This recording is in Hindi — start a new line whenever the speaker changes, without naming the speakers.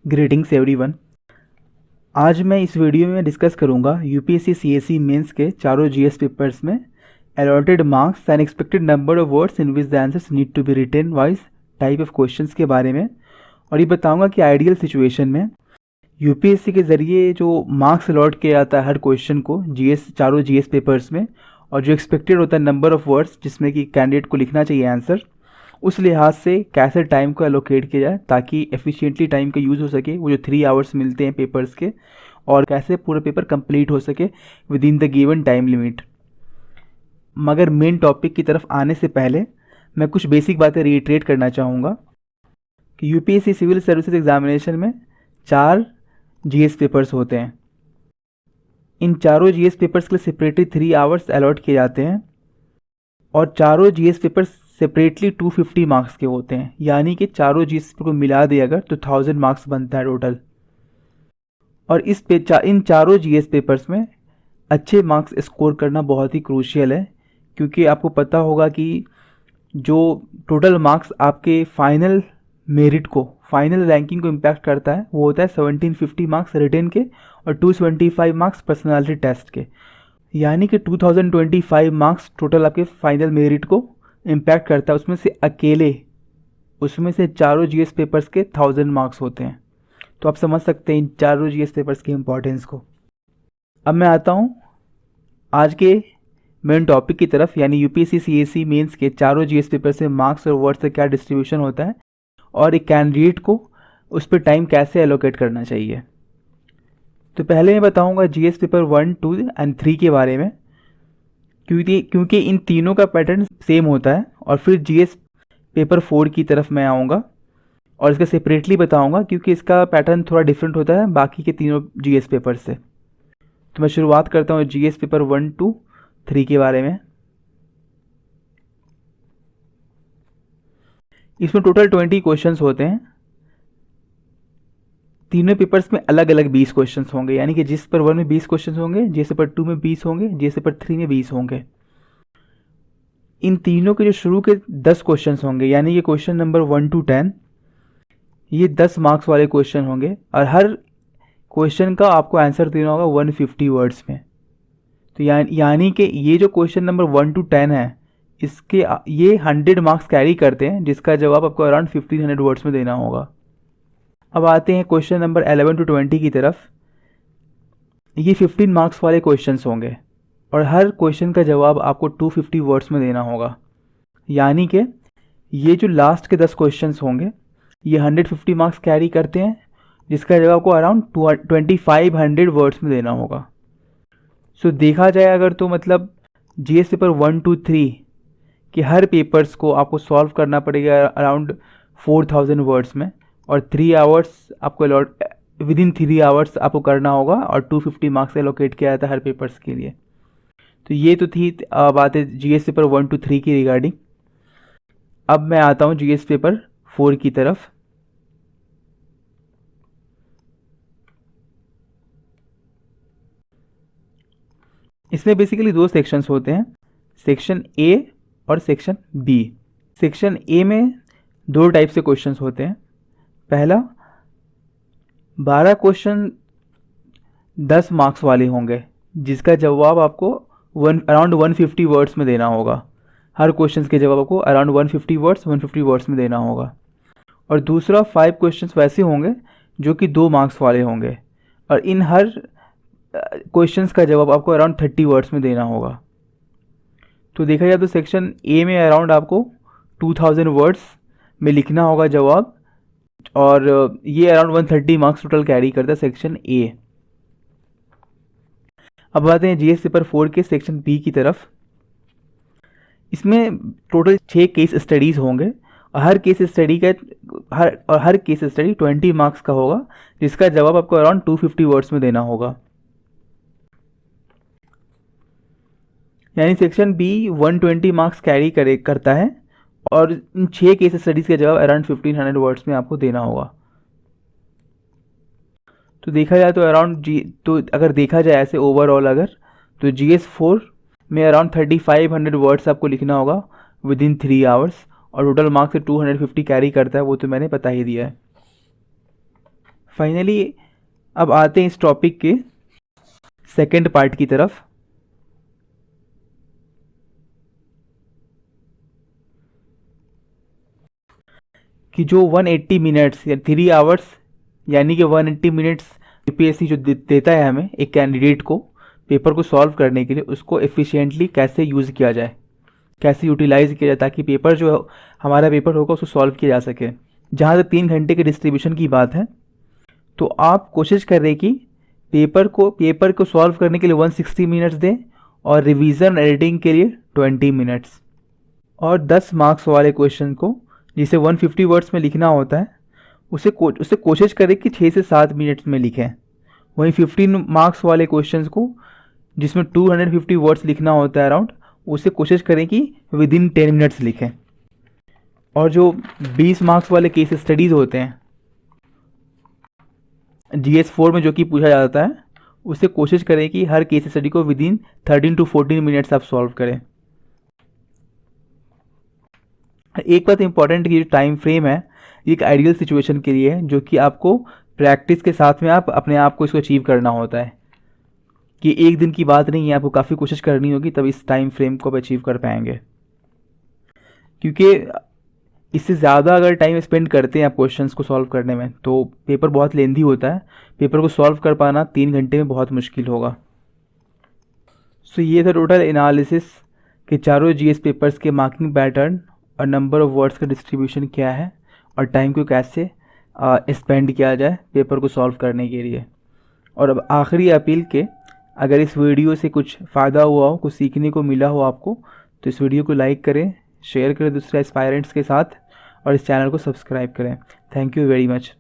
Greetings everyone. आज मैं इस वीडियो में डिस्कस करूंगा यूपीएससी सीएसई मेंस के चारों जीएस पेपर्स में allotted marks and expected number of words in which the answers need to be written wise type of questions के बारे में, और ये बताऊंगा कि आइडियल सिचुएशन में यूपीएससी के ज़रिए जो मार्क्स अलॉट किया जाता है हर क्वेश्चन को चारों जीएस पेपर्स में, और जो एक्सपेक्टेड होता है नंबर ऑफ वर्ड्स जिसमें कि कैंडिडेट को लिखना चाहिए आंसर, उस लिहाज से कैसे टाइम को एलोकेट किया जाए ताकि एफिशिएंटली टाइम का यूज़ हो सके, वो जो 3 आवर्स मिलते हैं पेपर्स के, और कैसे पूरा पेपर कंप्लीट हो सके with in the given time limit. मगर मेन टॉपिक की तरफ आने से पहले मैं कुछ बेसिक बातें रिट्रेट करना चाहूँगा कि यूपीएससी सिविल सर्विसेज एग्जामिनेशन में 4 जीएस पेपर्स होते हैं। इन चारों जीएस पेपर्स के लिए सेपरेटली 3 आवर्स अलॉट किए जाते हैं, और चारों जीएस पेपर्स सेपरेटली 250 मार्क्स के होते हैं। यानी कि चारों जीएस पेपर को मिला दिया अगर तो 1000 मार्क्स बनता है टोटल। और इन चारों जीएस पेपर्स में अच्छे मार्क्स स्कोर करना बहुत ही क्रूशियल है, क्योंकि आपको पता होगा कि जो टोटल मार्क्स आपके फाइनल मेरिट को, फाइनल रैंकिंग को इम्पैक्ट करता है, वो होता है 1750 मार्क्स रिटन के और 225 मार्क्स पर्सनालिटी टेस्ट के। यानी कि 2025 मार्क्स टोटल आपके फाइनल मेरिट को इम्पैक्ट करता है। उसमें से चारों जीएस पेपर्स के 1000 मार्क्स होते हैं। तो आप समझ सकते हैं इन चारों जीएस पेपर्स की इम्पोर्टेंस को। अब मैं आता हूँ आज के मेन टॉपिक की तरफ, यानी यूपीएससी सीएसई मेंस के चारों जीएस पेपर से मार्क्स और वर्ड्स का क्या डिस्ट्रीब्यूशन होता है, और एक कैंडिडेट को उस पर टाइम कैसे एलोकेट करना चाहिए। तो पहले मैं बताऊंगा जीएस पेपर 1, 2 एंड 3 के बारे में, क्योंकि इन तीनों का पैटर्न सेम होता है। और फिर जीएस पेपर 4 की तरफ मैं आऊँगा और इसका सेपरेटली बताऊंगा, क्योंकि इसका पैटर्न थोड़ा डिफरेंट होता है बाकी के तीनों जीएस पेपर से। तो मैं शुरुआत करता हूँ जीएस पेपर 1, 2, 3 के बारे में। इसमें टोटल 20 क्वेश्चंस होते हैं। तीनों पेपर्स में अलग अलग 20 क्वेश्चंस होंगे, यानी कि जीएस पेपर 1 में 20 क्वेश्चंस होंगे, जीएस पेपर 2 में 20 होंगे, जीएस पेपर 3 में 20 होंगे। इन तीनों के जो शुरू के 10 क्वेश्चंस होंगे, यानी कि क्वेश्चन नंबर 1 to 10, ये 10 मार्क्स वाले क्वेश्चन होंगे, और हर क्वेश्चन का आपको आंसर देना होगा 150 वर्ड्स में। तो यानी कि ये जो क्वेश्चन नंबर 1 to 10 है, इसके ये 100 मार्क्स कैरी करते हैं, जिसका जवाब आपको अराउंड 1500 वर्ड्स में देना होगा। अब आते हैं क्वेश्चन नंबर 11 to 20 की तरफ। ये 15 मार्क्स वाले क्वेश्चंस होंगे, और हर क्वेश्चन का जवाब आपको 250 वर्ड्स में देना होगा। यानी कि ये जो लास्ट के 10 क्वेश्चंस होंगे, ये 150 मार्क्स कैरी करते हैं, जिसका जवाब आपको अराउंड 2500 वर्ड्स में देना होगा। सो देखा जाए अगर, तो मतलब जीएस पेपर 1 to 3 के हर पेपर्स को आपको सॉल्व करना पड़ेगा अराउंड 4000 वर्ड्स में, और 3 आवर्स आपको विद इन 3 आवर्स आपको करना होगा, और 250 मार्क्स एलोकेट किया जाता है हर पेपर्स के लिए। तो ये तो थी बातें जीएस पेपर 1 to 3 की रिगार्डिंग। अब मैं आता हूँ जीएस पेपर 4 की तरफ। इसमें बेसिकली 2 सेक्शंस होते हैं, सेक्शन ए और सेक्शन बी। सेक्शन ए में 2 टाइप से क्वेश्चंस होते हैं। पहला 12 क्वेश्चन 10 मार्क्स वाले होंगे, जिसका जवाब आपको अराउंड 150 वर्ड्स में देना होगा। हर क्वेश्चन के जवाब आपको अराउंड 150 वर्ड्स में देना होगा। और दूसरा 5 क्वेश्चंस वैसे होंगे जो कि 2 मार्क्स वाले होंगे, और इन हर क्वेश्चंस का जवाब आपको अराउंड 30 वर्ड्स में देना होगा। तो देखा जाए तो सेक्शन ए में अराउंड आपको 2000 वर्ड्स में लिखना होगा जवाब, और ये अराउंड 130 मार्क्स टोटल कैरी करता है सेक्शन ए। अब आते हैं जीएस पेपर 4 के सेक्शन बी की तरफ। इसमें टोटल 6 केस स्टडीज़ होंगे, और हर केस स्टडी 20 मार्क्स का होगा, जिसका जवाब आपको अराउंड 250 वर्ड्स में देना होगा। यानी सेक्शन बी 120 मार्क्स कैरी करता है, और इन 6 केस स्टडीज़ का जवाब अराउंड 1500 वर्ड्स में आपको देना होगा। तो देखा जाए तो अगर देखा जाए ऐसे ओवरऑल अगर, तो जीएस 4 में अराउंड 3500 वर्ड्स आपको लिखना होगा विद इन 3 आवर्स, और टोटल मार्क्स से 250 कैरी करता है, वो तो मैंने बता ही दिया है। फाइनली अब आते हैं इस टॉपिक के सेकंड पार्ट की तरफ। कि जो 180 मिनट्स या 3 आवर्स यानी कि 180 मिनट्स यूपीएससी जो देता है हमें एक कैंडिडेट को पेपर को सॉल्व करने के लिए, उसको एफिशिएंटली कैसे यूज़ किया जाए, कैसे यूटिलाइज़ किया जाए, ताकि पेपर जो हमारा पेपर होगा उसको सॉल्व किया जा सके। जहाँ तक 3 घंटे के डिस्ट्रीब्यूशन की बात है, तो आप कोशिश कर रहे कि पेपर को सॉल्व करने के लिए 160 मिनट्स दें और रिवीजन एडिटिंग के लिए 20 मिनट्स, और 10 मार्क्स वाले क्वेश्चन को जिसे 150 वर्ड्स में लिखना होता है उसे कोशिश करें कि 6 से 7 मिनट्स में लिखें। वहीं 15 मार्क्स वाले क्वेश्चंस को जिसमें 250 वर्ड्स लिखना होता है अराउंड, उसे कोशिश करें कि विद इन 10 मिनट्स लिखें। और जो 20 मार्क्स वाले केस स्टडीज़ होते हैं GS4 में जो कि पूछा जाता है, उसे कोशिश करें कि हर केस स्टडी को विद इन 13 to 14 मिनट्स आप सॉल्व करें। एक बात इंपॉर्टेंट कि जो टाइम फ्रेम है ये एक आइडियल सिचुएशन के लिए है, जो कि आपको प्रैक्टिस के साथ में आप अपने आप को इसको अचीव करना होता है, कि एक दिन की बात नहीं है, आपको काफ़ी कोशिश करनी होगी तब इस टाइम फ्रेम को आप अचीव कर पाएंगे। क्योंकि इससे ज़्यादा अगर टाइम स्पेंड करते हैं आप क्वेश्चंस को सॉल्व करने में तो पेपर बहुत लेंदी होता है, पेपर को सॉल्व कर पाना 3 घंटे में बहुत मुश्किल होगा। सो ये था टोटल एनालिसिस कि चारों जीएस पेपर्स के मार्किंग पैटर्न और नंबर ऑफ़ वर्ड्स का डिस्ट्रीब्यूशन क्या है और टाइम को कैसे स्पेंड किया जाए पेपर को सॉल्व करने के लिए। और अब आखिरी अपील के, अगर इस वीडियो से कुछ फ़ायदा हुआ हो, कुछ सीखने को मिला हो आपको, तो इस वीडियो को लाइक करें, शेयर करें दूसरे एस्पायरेंट्स के साथ और इस चैनल को सब्सक्राइब करें। Thank you very much.